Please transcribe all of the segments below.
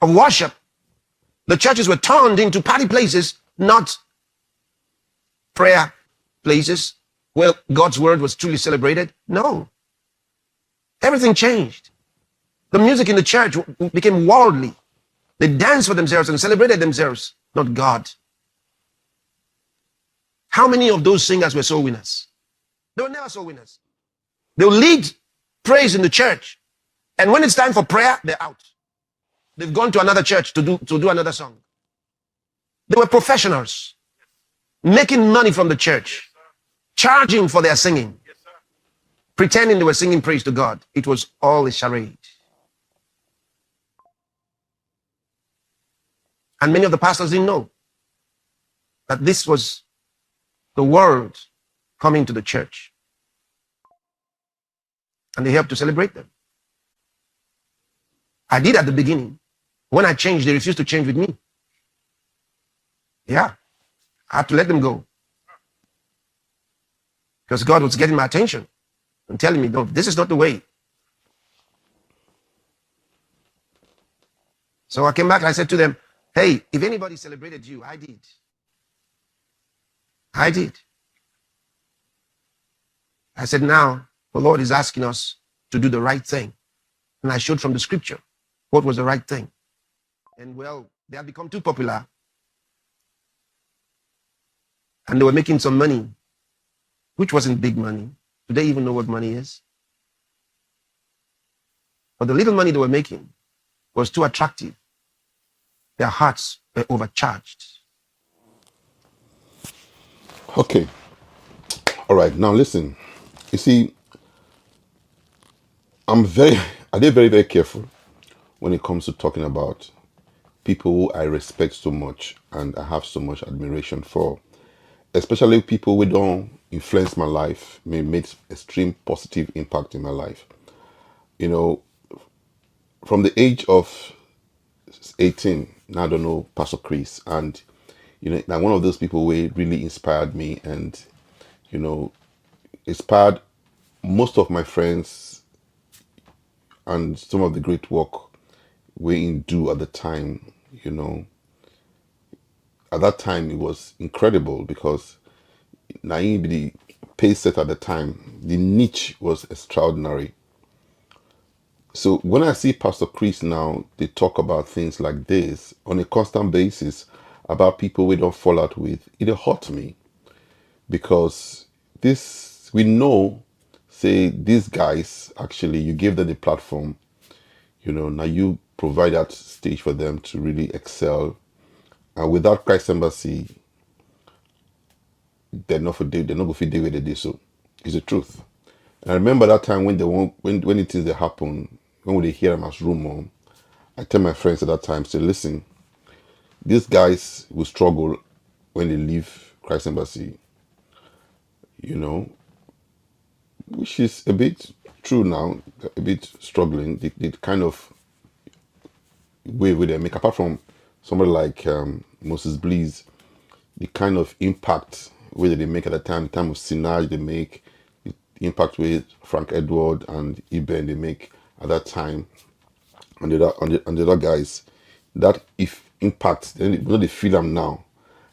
of worship. The churches were turned into party places, not prayer places where God's word was truly celebrated. No. Everything changed. The music in the church became worldly. They danced for themselves and celebrated themselves, not God. How many of those singers were soul winners? They were never soul winners. They'll lead praise in the church, and when it's time for prayer, they're out. They've gone to another church to do another song. They were professionals, making money from the church, charging for their singing, pretending they were singing praise to God. It was all a charade. And many of the pastors didn't know that this was the world coming to the church. And they helped to celebrate them. I did at the beginning. When I changed, they refused to change with me. Yeah, I had to let them go. Because God was getting my attention and telling me, no, this is not the way. So I came back and I said to them, hey, if anybody celebrated you, I did. I did. I said, now the Lord is asking us to do the right thing. And I showed from the scripture what was the right thing. And well, they had become too popular. And they were making some money, which wasn't big money. Do they even know what money is? But the little money they were making was too attractive. Their hearts were overcharged. Okay. All right. Now listen. You see, I did very, very careful when it comes to talking about people who I respect so much and I have so much admiration for, especially people who don't influence my life, may make extreme positive impact in my life. You know, from the age of 18, now I don't know Pastor Chris, and you know, now one of those people who really inspired me and you know, inspired most of my friends and some of the great work we do at the time. You know, at that time it was incredible because Naim the pace set at the time, the niche was extraordinary. So when I see Pastor Chris now, they talk about things like this on a constant basis about people we don't fall out with, it hurts me because this we know, say these guys actually you give them the platform, you know, now you provide that stage for them to really excel. And without Christ Embassy, they're not going to deal with it. So it's the truth. And I remember that time when when the things that happen, when they hear them as rumor, I tell my friends at that time, say, listen, these guys will struggle when they leave Christ Embassy, you know, which is a bit true now, a bit struggling. The kind of way they make, apart from somebody like Moses Blees, the kind of impact way that they make at the time of Sinaj they make, the impact with Frank Edward and Eben they make at that time, and the other guys, that if impact, then you know they feel them now.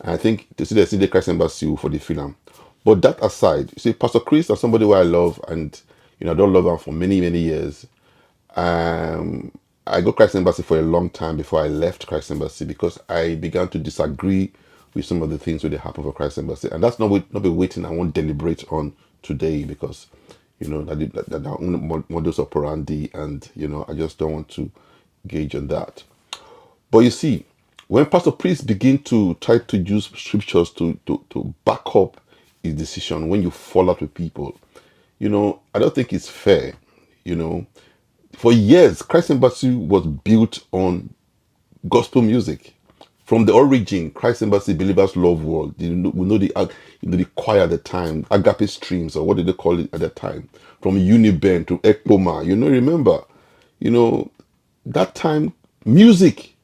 And I think to see the Christ Embassy for the film. But that aside, you see, Pastor Chris is somebody who I love, and you know I don't love him for many many years. I got Christ Embassy for a long time before I left Christ Embassy because I began to disagree with some of the things that happened for Christ Embassy, and that's not be waiting. I won't deliberate on today because you know that modus operandi, and you know I just don't want to gauge on that. But you see, when Pastor Priest begin to try to use scriptures to back up his decision, when you fall out with people, you know, I don't think it's fair. You know, for years, Christ Embassy was built on gospel music. From the origin, Christ Embassy Believers Love World, we know the choir at the time, Agape Streams, or what did they call it at that time? From Uniben to Ekpoma, you know, remember, you know, that time, music,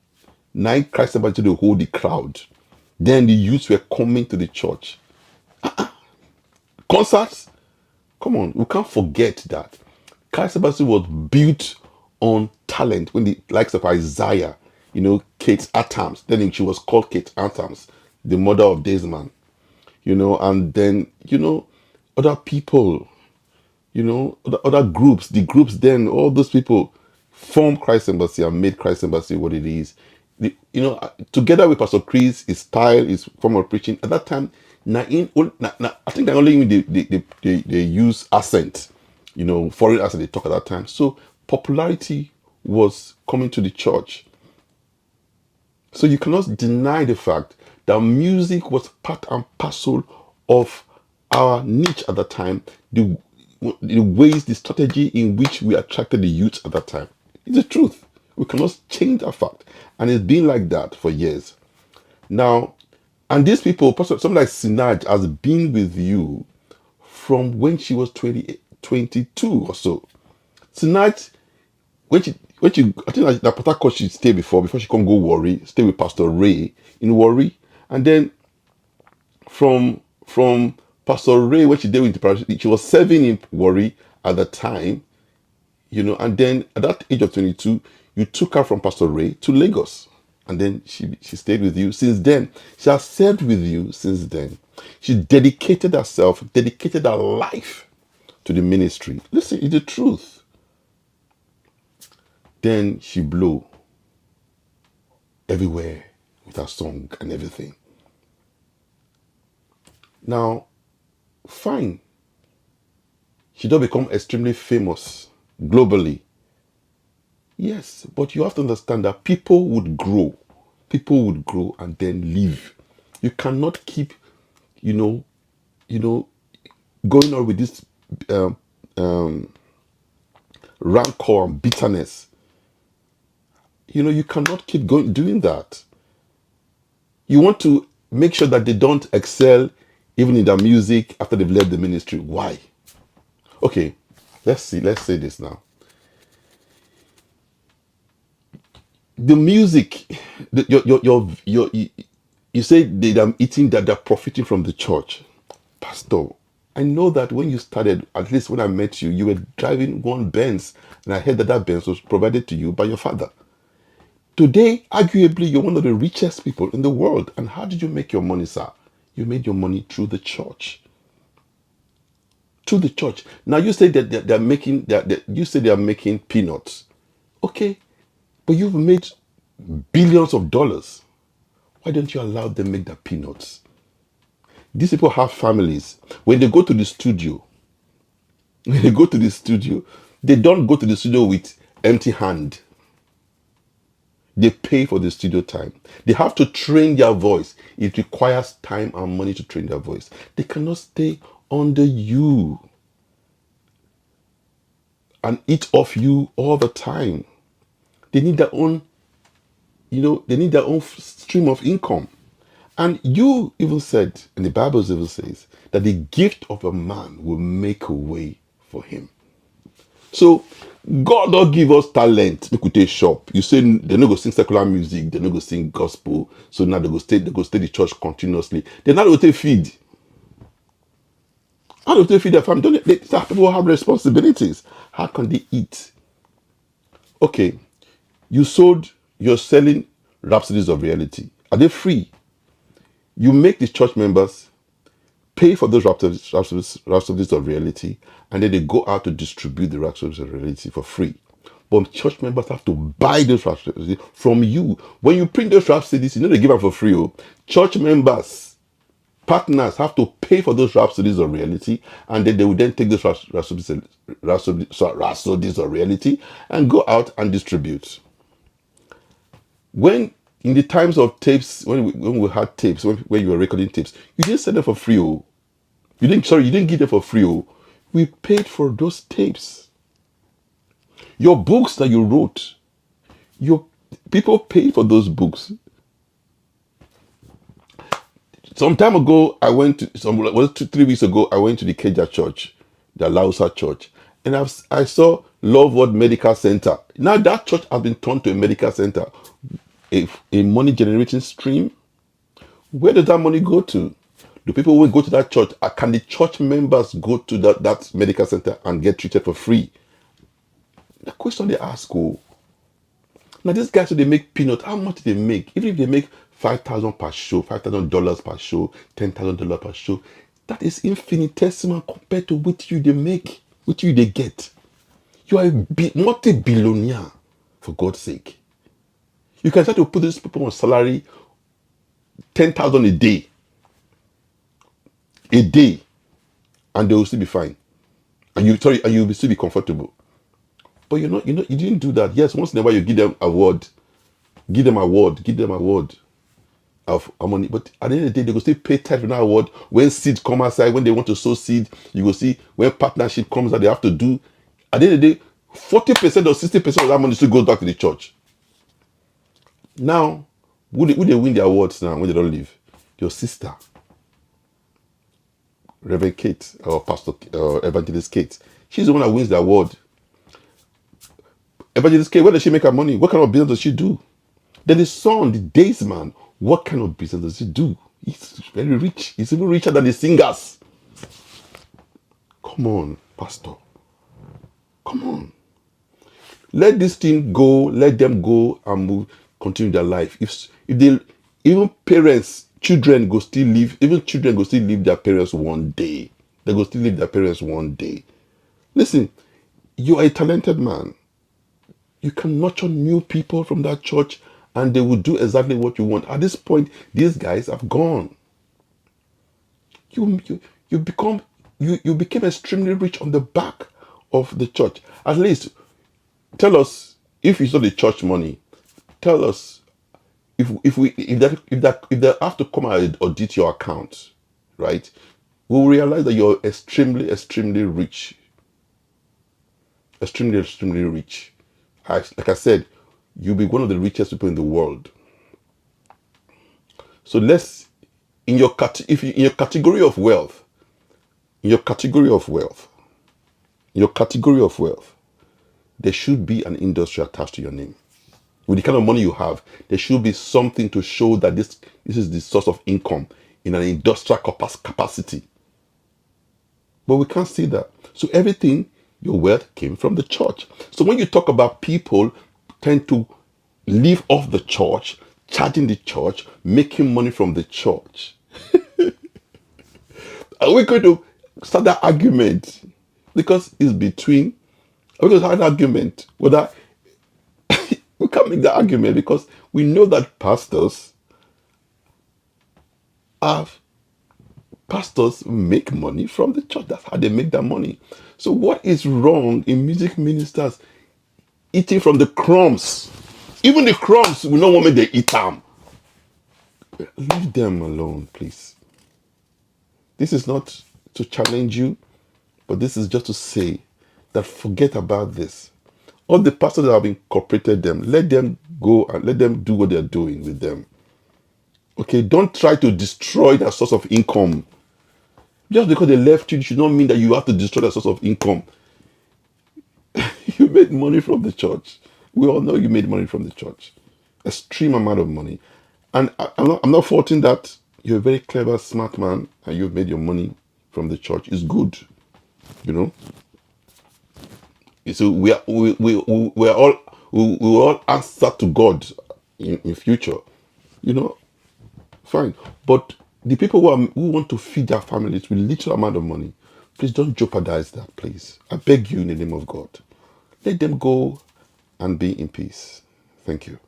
night Christ Embassy to hold the crowd. Then the youths were coming to the church. Concerts, come on, we can't forget that. Christ Embassy was built on talent when the likes of Isaiah, Kate Adams. Then she was called Kate Adams, the mother of Desmond. And then other people, other groups, the groups. Then all those people formed Christ Embassy and made Christ Embassy what it is. Together with Pastor Chris, his style, his form of preaching at that time. I think only they use accent, foreign accent they talk at that time. So popularity was coming to the church. So you cannot deny the fact that music was part and parcel of our niche at that time, the ways, the strategy in which we attracted the youth at that time. It's the truth. We cannot change that fact. And it's been like that for years. Now, and these people, something like Sinaj has been with you from when she was 22 or so. Sinaj, I think that Port Harcourt she stay before she can go Warri, stay with Pastor Ray in Warri, and then from Pastor Ray when she did with the parish, she was serving in Warri at the time, and then at that age of 22, you took her from Pastor Ray to Lagos, and then she stayed with you since then. She has served with you since then. She dedicated herself, dedicated her life to the ministry. Listen, it's the truth. Then she blew everywhere with her song and everything. Now, fine. She don't become extremely famous globally. Yes, but you have to understand that people would grow. People would grow and then leave. You cannot keep, going on with this rancor and bitterness. You cannot keep doing that. You want to make sure that they don't excel even in their music after they've left the ministry. Why? Okay, let's say this now. The music, you say they are eating, that they're profiting from the church. Pastor, I know that when you started, at least when I met you, you were driving one Benz, and I heard that Benz was provided to you by your father. Today, arguably, you're one of the richest people in the world. And how did you make your money, sir? You made your money through the church. Through the church. Now you say that they're making they are making peanuts. Okay, but you've made billions of dollars. Why don't you allow them make their peanuts? These people have families. When they go to the studio, they don't go to the studio with empty hand. They pay for the studio time. They have to train their voice. It requires time and money to train their voice. They cannot stay under you and eat off you all the time. They need their own, stream of income. And you even said, and the Bible even says, that the gift of a man will make a way for him. So God don't give us talent. We could take shop. You say they're not going to sing secular music, they're not going to sing gospel. So now they go stay the church continuously. They're not going to feed. How do they feed their family? People have responsibilities. How can they eat? Okay, you're selling Rhapsodies of Reality. Are they free? You make the church members pay for those Rhapsodies of Reality, and then they go out to distribute the Rhapsodies of Reality for free. But church members have to buy those Rhapsodies from you. When you print those Rhapsodies, they give them for free. Church members, partners have to pay for those Rhapsodies of Reality, and then they will then take those Rhapsodies of Reality and go out and distribute. When in the times of tapes, when we had tapes, when you were recording tapes, you didn't sell them for free. You didn't give them for free. We paid for those tapes. Your books that you wrote, your people paid for those books. Some time ago, I went to 3 weeks ago. I went to the Keja Church, the Lausa Church, and I saw Love Word Medical Center. Now that church has been turned to a medical center, a money generating stream. Where does that money go to? Do people will go to that church? Can the church members go to that medical center and get treated for free? The question they ask, Now these guys, so they make peanuts. How much do they make? Even if they make $5,000 per show, $5,000 per show, $10,000 per show, that is infinitesimal compared to what you they make, what you they get. You are a multi-billionaire, for God's sake. You can start to put these people on salary 10,000 a day, and they will still be fine. And you will still be comfortable. But you didn't do that. Yes, once in a while you give them award of money. But at the end of the day, they will still pay tithe for that award. When seed come outside, when they want to sow seed, you will see when partnership comes that they have to do. At the end of the day, 40% or 60% of that money still goes back to the church. Now, who they win the awards now when they don't leave? Your sister, Reverend Kate, or Pastor Evangelist Kate. She's the one that wins the award. Evangelist Kate, where does she make her money? What kind of business does she do? Then the son, the days man, what kind of business does he do? He's very rich. He's even richer than the singers. Come on, Pastor. Come on. Let this thing go. Let them go and move, continue their life. If they, even parents, children go still live. Even children go still leave their parents one day. They go still leave their parents one day. Listen, you are a talented man. You can nurture new people from that church, and they will do exactly what you want. At this point, these guys have gone. You became extremely rich on the back of the church. At least, tell us if it's not the church money. Tell us if they have to come and audit your account, right? We'll realize that you're extremely rich, extremely rich. Like I said, you'll be one of the richest people in the world. So let's, in your category of wealth, there should be an industry attached to your name. With the kind of money you have, there should be something to show that this is the source of income in an industrial capacity. But we can't see that. So everything, your wealth came from the church. So when you talk about people tend to live off the church, charging the church, making money from the church, are we going to start that argument? Because it's between, are we going to have an argument whether we can't make that argument, because we know that pastors make money from the church. That's how they make their money. So what is wrong in music ministers eating from the crumbs? Even the crumbs, we know when they eat them. Leave them alone, please. This is not to challenge you, but this is just to say that forget about this. All the pastors that have incorporated them, let them go and let them do what they're doing with them. Okay, don't try to destroy their source of income. Just because they left you should not mean that you have to destroy their source of income. You made money from the church. We all know you made money from the church. Extreme amount of money. And I'm not faulting that. You're a very clever, smart man, and you've made your money from the church. It's good, you know. So we will all answer to God in future, you know. Fine, but the people who want to feed their families with little amount of money, please don't jeopardize that, please. I beg you in the name of God. Let them go and be in peace. Thank you.